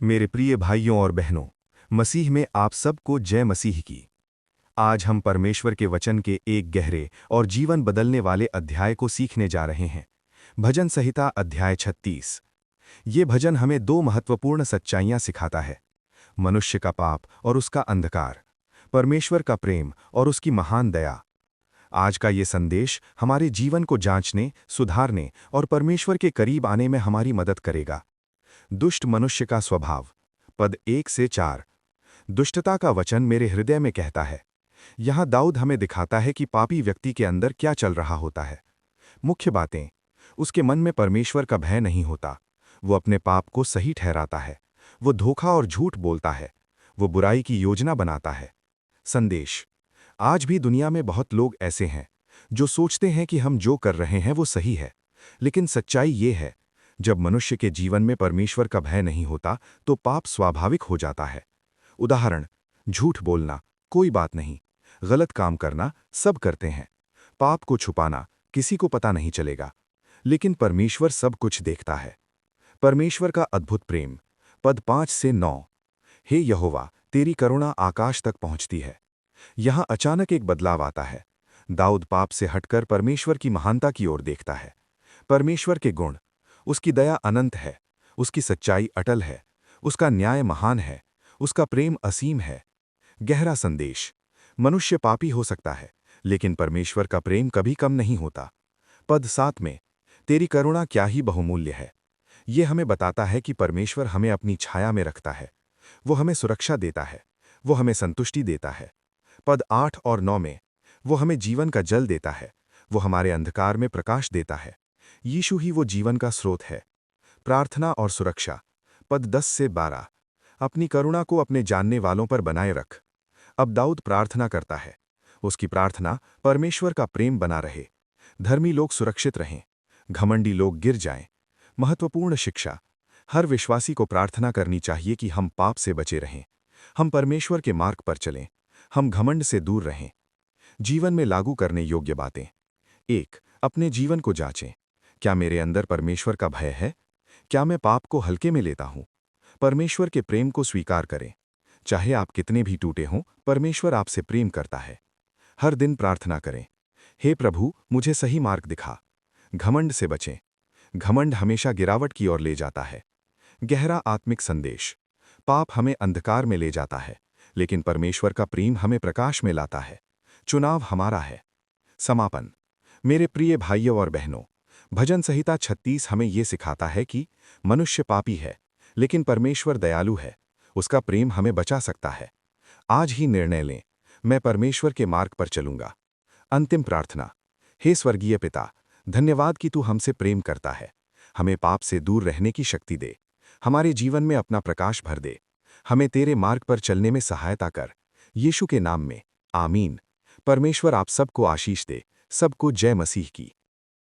मेरे प्रिय भाइयों और बहनों, मसीह में आप सबको जय मसीह की। आज हम परमेश्वर के वचन के एक गहरे और जीवन बदलने वाले अध्याय को सीखने जा रहे हैं। भजन संहिता अध्याय 36। ये भजन हमें दो महत्वपूर्ण सच्चाइयां सिखाता है। मनुष्य का पाप और उसका अंधकार, परमेश्वर का प्रेम और उसकी महान दया। आज का ये संदेश हमारे जीवन को जांचने, सुधारने और परमेश्वर के करीब आने में हमारी मदद करेगा। दुष्ट मनुष्य का स्वभाव। पद 1 से 4। दुष्टता का वचन मेरे हृदय में कहता है। यहां दाऊद हमें दिखाता है कि पापी व्यक्ति के अंदर क्या चल रहा होता है। मुख्य बातें। उसके मन में परमेश्वर का भय नहीं होता। वो अपने पाप को सही ठहराता है। वो धोखा और झूठ बोलता है। वो बुराई की योजना बनाता है। संदेश। आज भी दुनिया में बहुत लोग ऐसे हैं जो सोचते हैं कि हम जो कर रहे हैं वो सही है। लेकिन सच्चाई ये है, जब मनुष्य के जीवन में परमेश्वर का भय नहीं होता तो पाप स्वाभाविक हो जाता है। उदाहरण। झूठ बोलना कोई बात नहीं। गलत काम करना सब करते हैं। पाप को छुपाना किसी को पता नहीं चलेगा। लेकिन परमेश्वर सब कुछ देखता है। परमेश्वर का अद्भुत प्रेम। पद 5 से 9। हे यहोवा, तेरी करुणा आकाश तक पहुंचती है। यहां अचानक एक बदलाव आता है। दाऊद पाप से हटकर परमेश्वर की महानता की ओर देखता है। परमेश्वर के गुण। उसकी दया अनंत है। उसकी सच्चाई अटल है। उसका न्याय महान है। उसका प्रेम असीम है। गहरा संदेश। मनुष्य पापी हो सकता है, लेकिन परमेश्वर का प्रेम कभी कम नहीं होता। पद 7 में। तेरी करुणा क्या ही बहुमूल्य है। यह हमें बताता है कि परमेश्वर हमें अपनी छाया में रखता है। वो हमें सुरक्षा देता है। वो हमें संतुष्टि देता है। पद 8 और 9 में। वो हमें जीवन का जल देता है। वो हमारे अंधकार में प्रकाश देता है। यीशु ही वो जीवन का स्रोत है। प्रार्थना और सुरक्षा। पद 10 से 12। अपनी करुणा को अपने जानने वालों पर बनाए रख। अब दाऊद प्रार्थना करता है। उसकी प्रार्थना परमेश्वर का प्रेम बना रहे। धर्मी लोग सुरक्षित रहें। घमंडी लोग गिर जाएं। महत्वपूर्ण शिक्षा। हर विश्वासी को प्रार्थना करनी चाहिए कि हम पाप से बचे रहें। हम परमेश्वर के मार्ग पर चलें। हम घमंड से दूर रहें। जीवन में लागू करने योग्य बातें। 1। अपने जीवन को जांचें। क्या मेरे अंदर परमेश्वर का भय है? क्या मैं पाप को हल्के में लेता हूं? परमेश्वर के प्रेम को स्वीकार करें। चाहे आप कितने भी टूटे हों, परमेश्वर आपसे प्रेम करता है। हर दिन प्रार्थना करें। हे प्रभु, मुझे सही मार्ग दिखा। घमंड से बचें। घमंड हमेशा गिरावट की ओर ले जाता है। गहरा आत्मिक संदेश। पाप हमें अंधकार में ले जाता है, लेकिन परमेश्वर का प्रेम हमें प्रकाश में लाता है। चुनाव हमारा है। समापन। मेरे प्रिय भाइयों और बहनों, भजन संहिता 36 हमें यह सिखाता है कि मनुष्य पापी है, लेकिन परमेश्वर दयालु है। उसका प्रेम हमें बचा सकता है। आज ही निर्णय लें, मैं परमेश्वर के मार्ग पर चलूंगा। अंतिम प्रार्थना। हे स्वर्गीय पिता, धन्यवाद कि तू हमसे प्रेम करता है। हमें पाप से दूर रहने की शक्ति दे। हमारे जीवन में अपना प्रकाश भर दे। हमें तेरे मार्ग पर चलने में सहायता कर। यीशु के नाम में, आमीन। परमेश्वर आप सबको आशीष दे। सबको जय मसीह की।